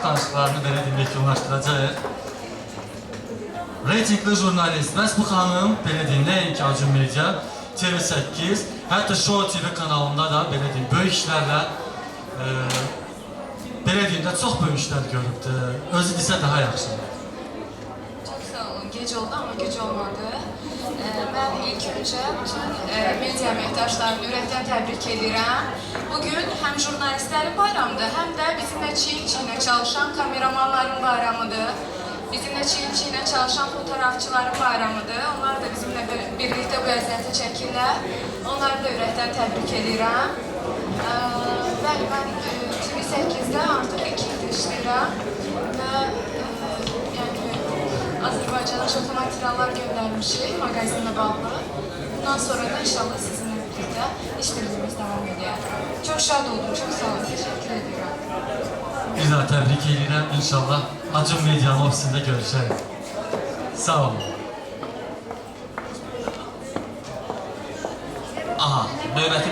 danışıqlarını belə deyim, yekunlaşdıracaq. Reytingli jurnalist, məhz bu xanım, belə deyim, nəinki Acun Media, TV8, hətta Show TV kanalında da, belə deyim, böyük işlərlə, belə deyim də, çox böyük işlər görübdür. Özü desə daha yaxşıdır. Çok sağ olun. Gece oldu ama güc olmadı. Ben ilk önce bütün medya əməkdaşlarını ürəkdən təbrik edirəm. Bugün həm jurnalistlərin bayramıdır, həm də bizimlə çiyin-çiyinə çalışan kameramanların bayramıdır. Bizimlə çiyin-çiyinə çalışan fotoğrafçıların bayramıdır. Onlar da bizimlə birlikdə bu əziyyəti çəkirlər. Onları da ürəkdən təbrik edirəm. Bəli, mən TV8-də artıq 2 ildir işləyirəm və Azərbaycana çoxlu materiallar göndərmişik magazinlə bağlı. Bundan sonra da inşallah sizinlə birlikdə işlerimiz devam edər. Çox şad oldum, çox sağ olun, təşəkkür edirəm. Bir daha təbrik edirəm, inşallah Acun Media'nın ofisində görüşərik. Sağ olun. Aha, növbəti